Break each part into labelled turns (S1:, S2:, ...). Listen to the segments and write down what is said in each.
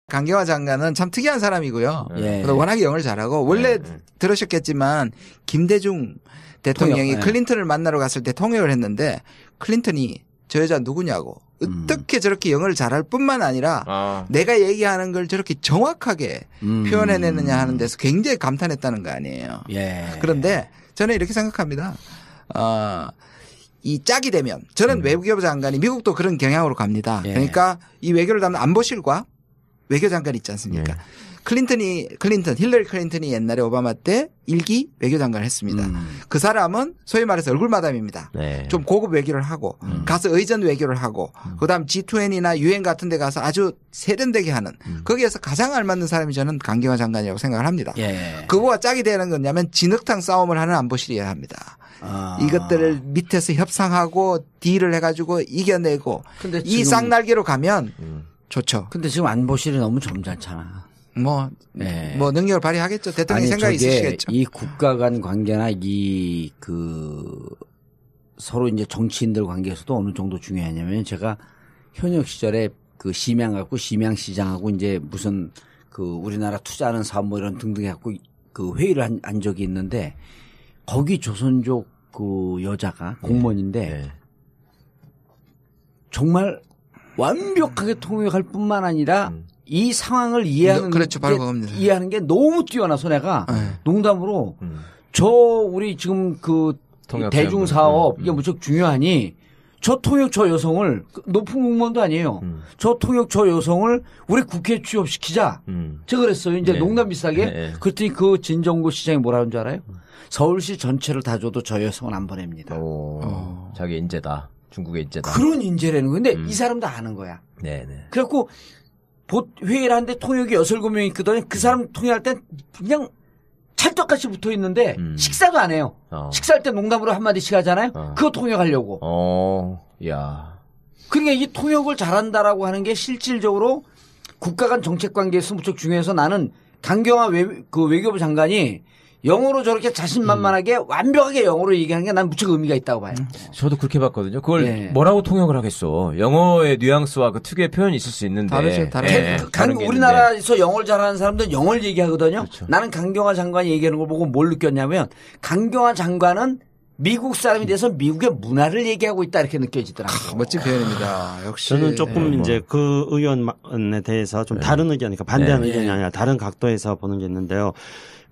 S1: 강경화 장관은 참 특이한 사람이고요.
S2: 예.
S1: 워낙에 영어를 잘하고 원래 들으셨겠지만 김대중 대통령이 클린턴을 만나러 갔을 때 통역을 했는데 클린턴이 저 여자 누구냐고 어떻게 저렇게 영어를 잘할 뿐만 아니라 내가 얘기하는 걸 저렇게 정확하게 표현해내느냐 하는 데서 굉장히 감탄했다는 거 아니에요.
S2: 예.
S1: 그런데 저는 이렇게 생각합니다. 이 짝이 되면 저는 외교부 장관이 미국도 그런 경향으로 갑니다.
S2: 예.
S1: 그러니까 이 외교를 담는 안보실과 외교장관 있지 않습니까? 힐러리 클린턴이 옛날에 오바마 때 1기 외교장관을 했습니다. 그 사람은 소위 말해서 얼굴마담입니다.
S3: 네.
S1: 좀 고급 외교를 하고 가서 의전 외교를 하고 그다음 G20이나 UN 같은 데 가서 아주 세련되게 하는 거기에서 가장 알맞는 사람이 저는 강경화 장관이라고 생각을 합니다.
S2: 예.
S1: 그거와 짝이 되는 거냐면 진흙탕 싸움을 하는 안보실이어야 합니다. 이것들을 밑에서 협상하고 딜을 해가지고 이겨내고
S2: 근데
S1: 이 쌍날개로 가면 좋죠.
S2: 근데 지금 안보실이 너무 점잖잖아.
S1: 뭐 능력을 발휘하겠죠. 대통령 생각이 있으시겠죠.
S2: 이 국가 간 관계나 서로 이제 정치인들 관계에서도 어느 정도 중요하냐면 제가 현역 시절에 그 심양시장하고 이제 무슨 그 우리나라 투자하는 사업 뭐 이런 등등 해갖고 그 회의를 한 적이 있는데 거기 조선족 그 여자가 공무원인데 정말 완벽하게 통역할 뿐만 아니라 이 상황을 이해하는
S1: 그렇죠. 바로 그겁니다.
S2: 이해하는 게 너무 뛰어나서 내가 농담으로 우리 지금 그 대중 사업 이게 무척 중요하니 저 통역 저 여성을 높은 공무원도 아니에요. 저 통역 저 여성을 우리 국회에 취업시키자. 제가 그랬어요. 이제 농담 비슷하게. 그랬더니 그 진정구 시장이 뭐라는 줄 알아요? 서울시 전체를 다 줘도 저 여성은 안 보냅니다.
S3: 자기 인재다. 중국의 인재다.
S2: 그런 인재라는 건데 이 사람도 아는 거야.
S3: 네네.
S2: 그래갖고 회의를 하는데 통역이 6-7명 있거든요. 그 사람 통역할 땐 그냥 찰떡같이 붙어 있는데 식사도 안 해요. 식사할 때 농담으로 한마디씩 하잖아요. 그거 통역하려고.
S3: 야.
S2: 그러니까 이 통역을 잘한다라고 하는 게 실질적으로 국가 간 정책 관계에서 무척 중요해서 나는 강경화 외교부 장관이 영어로 저렇게 자신만만하게 완벽하게 영어로 얘기하는 게 난 무척 의미가 있다고 봐요.
S3: 저도 그렇게 봤거든요. 그걸 뭐라고 통역을 하겠어. 영어의 뉘앙스와 그 특유의 표현이 있을 수 있는데.
S1: 다르죠.
S2: 우리나라에서 영어를 잘하는 사람들은 영어를 얘기하거든요.
S3: 그렇죠.
S2: 나는 강경화 장관이 얘기하는 걸 보고 뭘 느꼈냐면 강경화 장관은 미국 사람이 돼서 미국의 문화를 얘기하고 있다 이렇게 느껴지더라고요.
S1: 멋진 표현입니다. 역시.
S4: 저는 조금 이제 그 의견에 대해서 좀 다른 의견이니까 반대하는 의견이 아니라 다른 각도에서 보는 게 있는데요.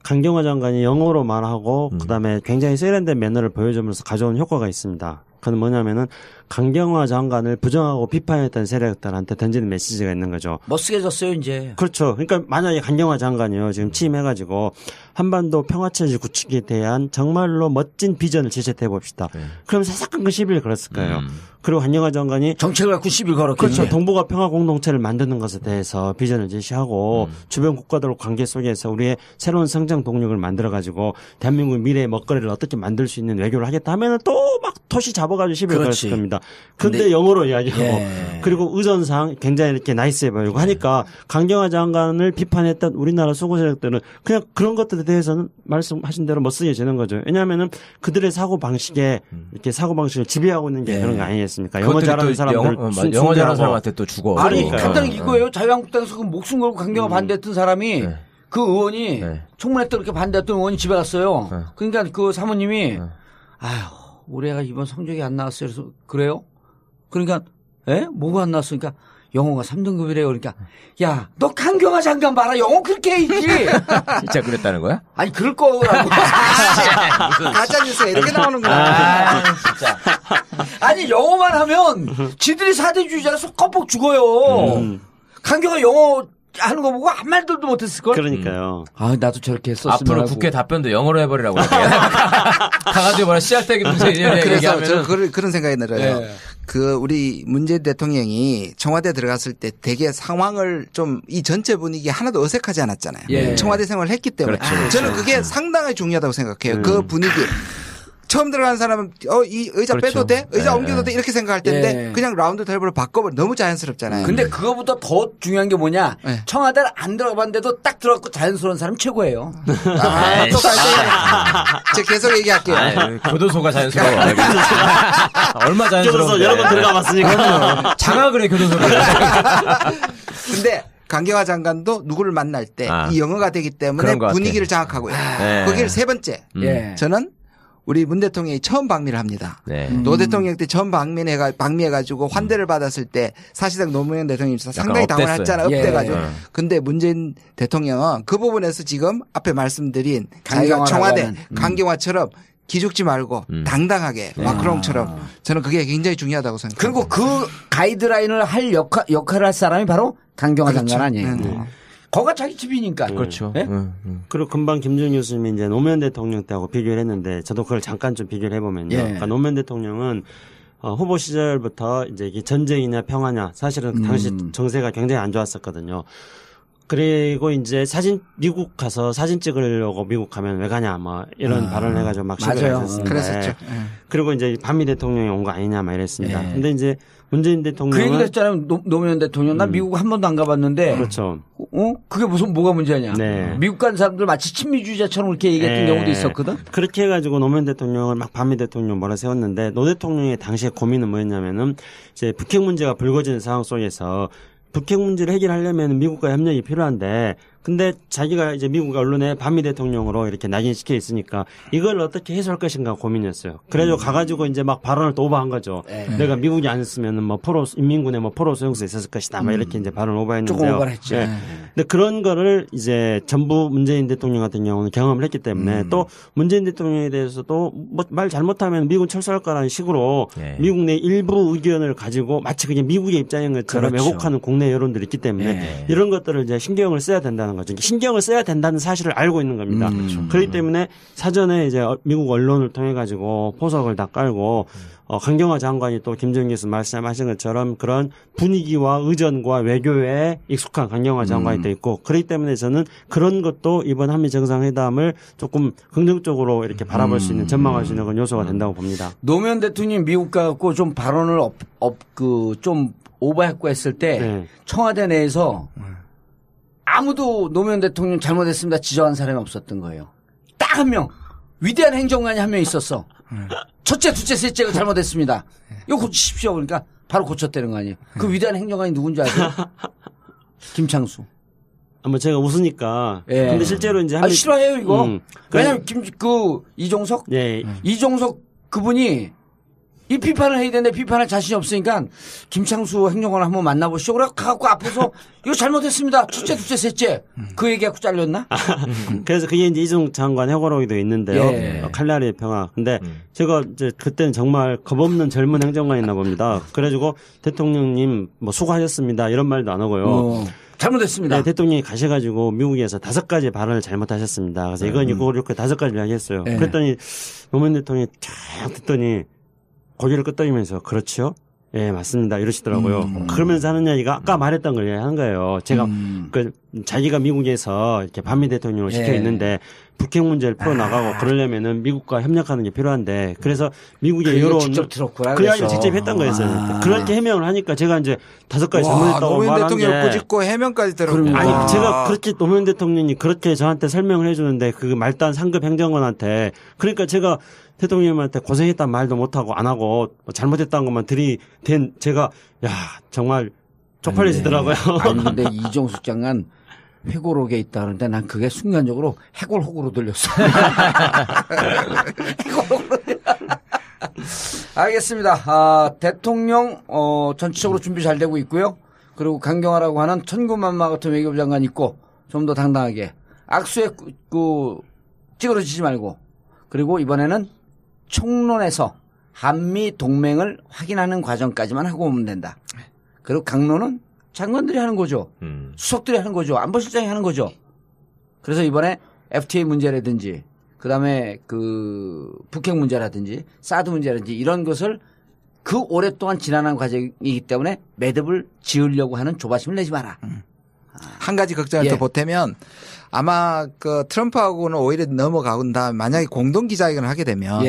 S4: 강경화 장관이 영어로 말하고 그다음에 굉장히 세련된 매너를 보여주면서 가져온 효과가 있습니다. 그건 뭐냐면은 강경화 장관을 부정하고 비판했던 세력들한테 던지는 메시지가 있는 거죠.
S2: 멋스게졌어요 이제.
S4: 그렇죠. 그러니까 만약에 강경화 장관이요 지금 취임해가지고 한반도 평화체제 구축에 대한 정말로 멋진 비전을 제시해 봅시다. 그럼 사사건 그 시비를 걸었을 거예요. 그리고 강경화 장관이
S2: 정책을 갖고 시비를 걸었겠죠.
S4: 그렇죠. 동북아 평화 공동체를 만드는 것에 대해서 비전을 제시하고 주변 국가들 관계 속에서 우리의 새로운 성장 동력을 만들어가지고 대한민국 미래의 먹거리를 어떻게 만들 수 있는 외교를 하겠다 하면은 또 막 토시 잡아가지고 시비를 걸었을 겁니다. 근데 영어로 이야기하고 그리고 의전상 굉장히 이렇게 나이스해 보이고 하니까 강경화 장관을 비판했던 우리나라 수구 세력들은 그냥 그런 것들에 대해서는 말씀하신 대로 멋쓰게지는 거죠. 왜냐하면은 그들의 사고 방식에 이렇게 사고 방식을 지배하고 있는 게 그런 거 아니겠습니까? 영어 잘하는 사람들
S3: 영어 잘하는 사람한테 또 주고.
S2: 아니 간단히 이거예요. 자유한국당에서 그 목숨 걸고 강경화 반대했던 사람이 그 의원이 청문회 때 그렇게 반대했던 의원이 집에 갔어요. 그러니까 그 사모님이 아휴 우리 애가 이번 성적이 안 나왔어요. 그래서 그래요? 그러니까 뭐가 안 나왔으니까 영어가 3등급이래요. 그러니까 야 너 강경화 장관 봐라. 영어 그렇게 해야지.
S3: 진짜 그랬다는 거야?
S2: 아니 그럴 거라고.
S1: 가짜뉴스에 이렇게 나오는구나.
S3: 진짜.
S2: 아니 영어만 하면 지들이 사대주의자라서 껌뻑 죽어요. 강경화 영어 하는 거 보고 한 말도 못했을걸?
S4: 그러니까요.
S2: 아, 나도 저렇게 했었으면
S3: 앞으로
S2: 하고.
S3: 국회 답변도 영어로 해버리라고. 강아지 뭐라 씨알때기 문제
S1: 그래서 저는 그런 생각이 들어요. 그 우리 문재인 대통령이 청와대 들어갔을 때 되게 상황을 좀 이 전체 분위기 하나도 어색하지 않았잖아요. 청와대 생활을 했기 때문에. 저는 그게 상당히 중요하다고 생각해요. 그 분위기. 처음 들어가는 사람은 이 의자 빼도 돼? 의자 옮겨도 돼? 이렇게 생각할 텐데 그냥 라운드 테이블을 바꿔버려. 너무 자연스럽잖아요.
S2: 근데 그거보다 더 중요한 게 뭐냐? 청와대를 안 들어가봤는데도 딱 들어갔고 자연스러운 사람 최고예요.
S1: 제가 계속 얘기할게요.
S3: 교도소가 자연스러워. 얼마 자연스러워.
S4: 교도소 여러 번 들어가 봤으니까.
S3: 장악을 해 교도소를.
S1: 근데 강경화 장관도 누구를 만날 때 이 영어가 되기 때문에 분위기를 장악하고요. 거기를 세 번째. 저는 우리 문 대통령이 처음 방미를 합니다. 노 대통령 때 처음 방미해가지고 환대를 받았을 때 사실상 노무현 대통령이 상당히 당황했잖아요. 업돼가지고. 근데 문재인 대통령은 그 부분에서 지금 앞에 말씀드린 자기가 청와대 강경화처럼 기죽지 말고 당당하게 마크롱처럼 저는 그게 굉장히 중요하다고 생각합니다.
S2: 그리고 그 가이드라인을 할 역할을 할 사람이 바로 강경화 장관 아니에요. 거가 자기 집이니까.
S3: 그렇죠.
S2: 네?
S4: 그리고 금방 김정일 교수님이 이제 노무현 대통령 때하고 비교를 했는데 저도 그걸 잠깐 좀 비교를 해보면요. 그러니까 노무현 대통령은 후보 시절부터 이제 이게 전쟁이냐 평화냐 사실은 당시 정세가 굉장히 안 좋았었거든요. 그리고 이제 미국 가서 사진 찍으려고 미국 가면 왜 가냐 뭐 이런 발언을 해가지고 막 시도를 했었습니다.
S1: 그랬었죠.
S4: 그리고 이제 반미 대통령이 온 거 아니냐 막 이랬습니다. 근데 이제 문재인 대통령은
S2: 그 얘기를 했잖아요. 노무현 대통령. 나 미국 한 번도 안 가봤는데.
S4: 그렇죠.
S2: 그게 뭐가 문제냐. 미국 간 사람들 마치 친미주의자처럼 그렇게 얘기했던 경우도 있었거든.
S4: 그렇게 해가지고 노무현 대통령을 막 반미 대통령 몰아세웠는데 노 대통령의 당시의 고민은 뭐였냐면은 이제 북핵 문제가 불거지는 상황 속에서 북핵 문제를 해결하려면 미국과 협력이 필요한데 근데 자기가 이제 미국 언론에 반미 대통령으로 이렇게 낙인시켜 있으니까 이걸 어떻게 해소할 것인가 고민이었어요. 그래가지고 가가지고 이제 막 발언을 또 오버한 거죠. 내가 미국이 안 했으면은 뭐 인민군에 뭐 포로 소용소 있었을 것이다. 막 이렇게 이제 발언을 오버했는데요.
S2: 조금 오버했죠.
S4: 근데 그런 거를 이제 전부 문재인 대통령 같은 경우는 경험을 했기 때문에 또 문재인 대통령에 대해서도 뭐 말 잘못하면 미국은 철수할 거라는 식으로 미국 내 일부 의견을 가지고 마치 그게 미국의 입장인 것처럼 왜곡하는 국내 여론들이 있기 때문에 이런 것들을 이제 신경을 써야 된다는 거죠. 신경을 써야 된다는 사실을 알고 있는 겁니다. 그렇기 때문에 사전에 이제 미국 언론을 통해 가지고 포석을 다 깔고 강경화 장관이 또 김정일 교수 말씀하신 것처럼 그런 분위기와 의전과 외교에 익숙한 강경화 장관이 돼 있고 그렇기 때문에 저는 그런 것도 이번 한미 정상회담을 조금 긍정적으로 이렇게 바라볼 수 있는 전망할 수 있는 그런 요소가 된다고 봅니다.
S2: 노무현 대통령이 미국 가고 좀 발언을 좀 오버했고 했을 때 청와대 내에서 아무도 노무현 대통령 잘못했습니다 지적한 사람이 없었던 거예요. 딱 한 명. 위대한 행정관이 한 명 있었어. 첫째, 둘째, 셋째가 잘못했습니다. 이거 고치십시오. 그러니까 바로 고쳤다는 거 아니에요. 그 위대한 행정관이 누군지 아세요? 김창수.
S4: 뭐 제가 웃으니까. 근데 실제로 이제
S2: 싫어해요 이거. 왜냐면 이종석. 이종석 그분이 이 비판을 해야 되는데 비판할 자신이 없으니까 김창수 행정관을 한번 만나보시오. 그래 가갖고 앞에서 이거 잘못했습니다. 첫째, 둘째, 셋째. 그 얘기하고 잘렸나?
S4: 그래서 그게 이제 이종 장관 회고록에도 있는데요. 칼날의 평화. 근데 제가 이제 그때는 정말 겁없는 젊은 행정관이나 봅니다. 그래가지고 대통령님 뭐 수고하셨습니다. 이런 말도 안 하고요.
S2: 잘못했습니다.
S4: 네, 대통령이 가셔가지고 미국에서 5가지 발언을 잘못하셨습니다. 그래서 이건 이렇게 5가지를 이야기했어요. 그랬더니 노무현 대통령이 쫙 듣더니 고개를 끄덕이면서 그렇죠? 예, 맞습니다. 이러시더라고요. 그러면서 하는 이야기가 아까 말했던 걸 하는 거예요. 제가 자기가 미국에서 이렇게 반미 대통령을 시켜 있는데 북핵 문제를 풀어나가고 그러려면은 미국과 협력하는 게 필요한데 그래서 미국의 여론
S2: 직접 들었구나.
S4: 그 이야기를 직접 했던 거였어요. 그렇게 해명을 하니까 제가 이제 5가지 잘못했다고
S1: 노무현
S4: 말한
S1: 대통령 꾸짖고 해명까지 들었고.
S4: 아니 제가 그렇게 노무현 대통령이 그렇게 저한테 설명을 해주는데 그 말단 상급 행정관한테 그러니까 제가 대통령님한테 고생했다는 말도 못하고 안 하고 잘못했다는 것만 들이댄 제가 정말 쪽팔리시더라고요.
S2: 아니 근데 이종숙 장관 회고록에 있다 그러는데 난 그게 순간적으로 해골호구로 들렸어. 해골호구로. 알겠습니다. 대통령 전체적으로 준비 잘 되고 있고요. 그리고 강경화라고 하는 천군만마 같은 외교부 장관 있고 좀 더 당당하게 악수에 찌그러지지 말고 그리고 이번에는 총론에서 한미 동맹을 확인하는 과정까지만 하고 오면 된다. 그리고 강론은 장관들이 하는 거죠. 수석들이 하는 거죠. 안보실장이 하는 거죠. 그래서 이번에 FTA 문제라든지 그다음에 북핵 문제라든지 사드 문제라든지 이런 것을 그 오랫동안 지난한 과정이기 때문에 매듭을 지으려고 하는 조바심을 내지 마라.
S1: 한 가지 걱정을 더 보태면 아마 트럼프하고는 오히려 넘어가고 다음에 만약에 공동 기자회견을 하게 되면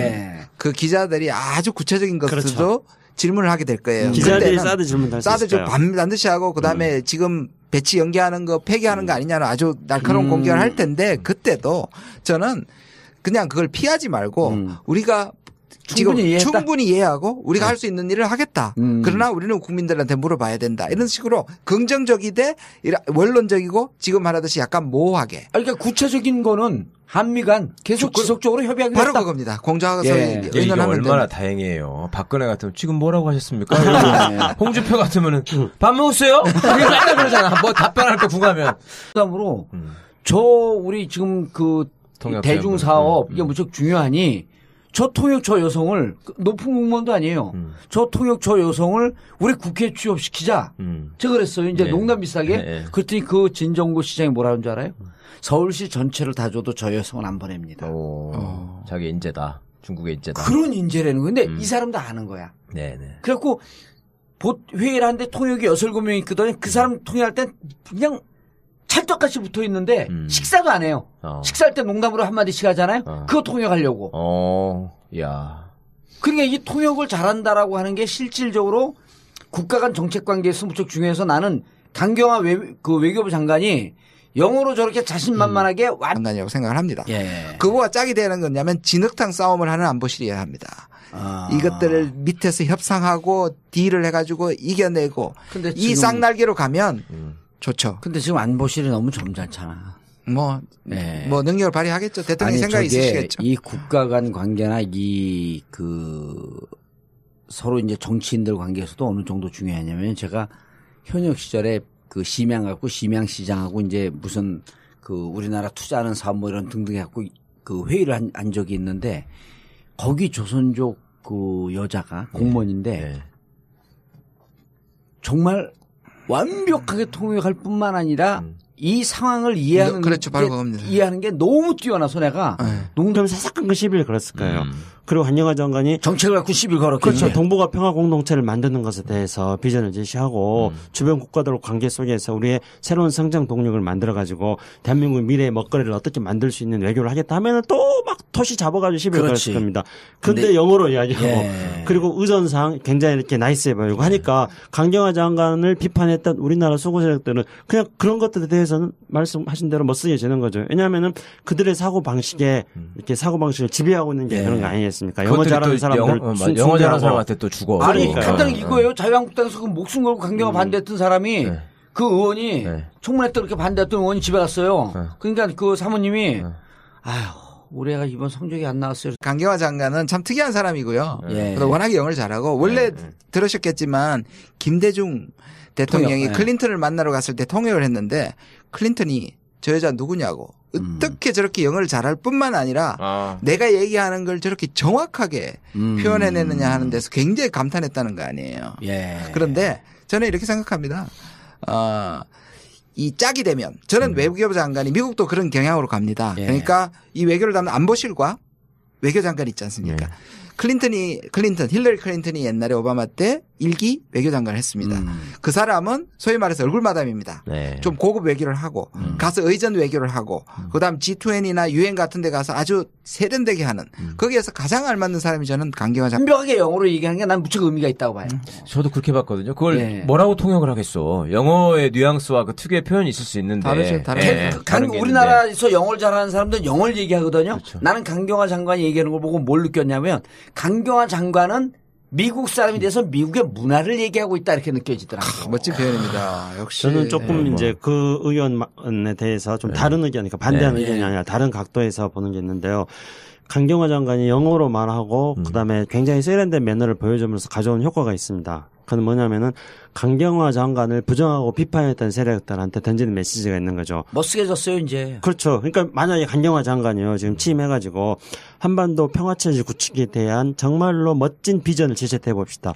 S1: 그 기자들이 아주 구체적인 것들도 질문을 하게 될 거예요.
S4: 기자들이 사드 질문 할 수 있어요.
S1: 반드시 하고 그다음에 지금 배치 연기하는 거 폐기하는 거 아니냐는 아주 날카로운 공격을 할 텐데 그때도 저는 그냥 그걸 피하지 말고 우리가 충분히 이해하고 우리가 할 수 있는 일을 하겠다. 그러나 우리는 국민들한테 물어봐야 된다. 이런 식으로 긍정적이되 원론적이고 지금 말하듯이 약간 모호하게.
S2: 그러니까 구체적인 거는 한미 간 계속 지속적으로 협의하기로
S1: 바로
S2: 했다.
S1: 그겁니다. 공정하게
S3: 의논하면 얼마나 다행이에요. 박근혜 같으면 지금 뭐라고 하셨습니까? 홍준표 같으면은 밥 먹었어요? 맨날 그러잖아. 뭐 답변할 거 궁하면.
S2: 그다음으로 우리 지금 그 대중 사업 이게 무척 중요하니 저 통역 저 여성을 높은 공무원도 아니에요. 저 통역 저 여성을 우리 국회에 취업시키자. 제가 그랬어요. 이제 농담 비슷하게. 그랬더니 그 진정구 시장이 뭐라는 줄 알아요? 서울시 전체를 다 줘도 저 여성은 안 보냅니다.
S3: 자기 인재다. 중국의 인재다.
S2: 그런 인재라는 건데 이 사람도 아는 거야.
S3: 네네.
S2: 그래갖고 회의를 하는데 통역이 6, 7명 있거든요. 그 사람 통역할 땐 그냥 찰떡같이 붙어 있는데 식사도 안 해요. 식사할 때 농담으로 한마디씩 하잖아요. 그거 통역하려고.
S3: 야.
S2: 그러니까 이 통역을 잘한다라고 하는 게 실질적으로 국가 간 정책 관계에서 무척 중요해서 나는 강경화 외교부 장관이 영어로 저렇게 자신만만하게
S1: 장관이라고 생각을 합니다.
S2: 예.
S1: 그거와 짝이 되는 거냐면 진흙탕 싸움을 하는 안보실이어야 합니다. 이것들을 밑에서 협상하고 딜을 해가지고 이겨내고 이 쌍날개로 가면 좋죠.
S2: 근데 지금 안보실이 너무 점잖잖아.
S1: 뭐 능력을 발휘하겠죠. 대통령이 생각이 있으시겠죠.
S2: 이 국가 간 관계나 서로 이제 정치인들 관계에서도 어느 정도 중요하냐면 제가 현역 시절에 그 심양시장하고 이제 무슨 그 우리나라 투자하는 사업 뭐 이런 등등 해갖고 그 회의를 한 적이 있는데 거기 조선족 그 여자가 공무원인데 정말 완벽하게 통역할 뿐만 아니라 이 상황을 이해하는
S1: 그렇죠. 바로 그겁니다.
S2: 이해하는 게 너무 뛰어나서 내가
S4: 농담 사사건건 시비를 걸었을 거예요. 그리고 한영화 장관이
S2: 정책을 갖고 시비를 걸었겠죠.
S4: 그렇죠. 동북아 평화 공동체를 만드는 것에 대해서 비전을 제시하고 주변 국가들 관계 속에서 우리의 새로운 성장 동력을 만들어 가지고 대한민국 미래의 먹거리를 어떻게 만들 수 있는 외교를 하겠다 하면은 또 막 토시 잡아가지고 시비를 걸었을 겁니다. 근데 영어로 이야기하고 그리고 의전상 굉장히 이렇게 나이스해 보이고 하니까 강경화 장관을 비판했던 우리나라 수구 세력들은 그냥 그런 것들에 대해서는 말씀하신 대로 멋쓰게지는 거죠. 왜냐하면은 그들의 사고 방식에 이렇게 사고 방식을 지배하고 있는 게 그런 거 아니겠습니까? 영어 잘하는 사람들
S3: 영어 잘하는 사람한테 또 죽어.
S2: 아니 간단히 이거예요. 자유한국당에서 그 목숨 걸고 강경화 반대했던 사람이 그 의원이 청문회 때 그렇게 반대했던 의원이 집에 갔어요. 그러니까 그 사모님이 아휴 우리 애가 이번 성적이 안 나왔어요.
S1: 강경화 장관은 참 특이한 사람이고요. 워낙에 영어를 잘하고 원래 들으셨겠지만 김대중 대통령이 클린턴을 만나러 갔을 때 통역을 했는데 클린턴이 저 여자 누구냐고 어떻게 저렇게 영어를 잘할 뿐만 아니라 내가 얘기하는 걸 저렇게 정확하게 표현해내느냐 하는 데서 굉장히 감탄했다는 거 아니에요. 그런데 저는 이렇게 생각합니다. 이 짝이 되면 저는 외교부 장관이 미국도 그런 경향으로 갑니다. 그러니까 이 외교를 담는 안보실과 외교장관 있지 않습니까? 힐러리 클린턴이 옛날에 오바마 때 1기 외교장관을 했습니다. 그 사람은 소위 말해서 얼굴마담입니다. 좀 고급 외교를 하고 가서 의전 외교를 하고 그다음 G20나 UN 같은 데 가서 아주 세련되게 하는 거기에서 가장 알맞는 사람이 저는 강경화 장관.
S2: 완벽하게 영어로 얘기하는 게 난 무척 의미가 있다고 봐요.
S3: 저도 그렇게 봤거든요. 그걸 뭐라고 통역을 하겠어. 영어의 뉘앙스와 그 특유의 표현이 있을 수 있는데.
S1: 다르죠.
S2: 우리나라에서 영어를 잘하는 사람들은 영어를 얘기하거든요. 그렇죠. 나는 강경화 장관이 얘기하는 걸 보고 뭘 느꼈냐면 강경화 장관은 미국 사람이 돼서 미국의 문화를 얘기하고 있다 이렇게 느껴지더라고요.
S1: 멋진 표현입니다. 역시.
S4: 저는 조금 이제 그 의원에 대해서 좀 다른 의견이니까 반대하는 의견이 아니라 다른 각도에서 보는 게 있는데요. 강경화 장관이 영어로 말하고 그다음에 굉장히 세련된 매너를 보여주면서 가져온 효과가 있습니다. 그건 뭐냐면은 강경화 장관을 부정하고 비판했던 세력들한테 던지는 메시지가 있는 거죠.
S2: 멋쓰게졌어요 이제.
S4: 그렇죠. 그러니까 만약에 강경화 장관이요 지금 취임해가지고 한반도 평화체제 구축에 대한 정말로 멋진 비전을 제시해 봅시다.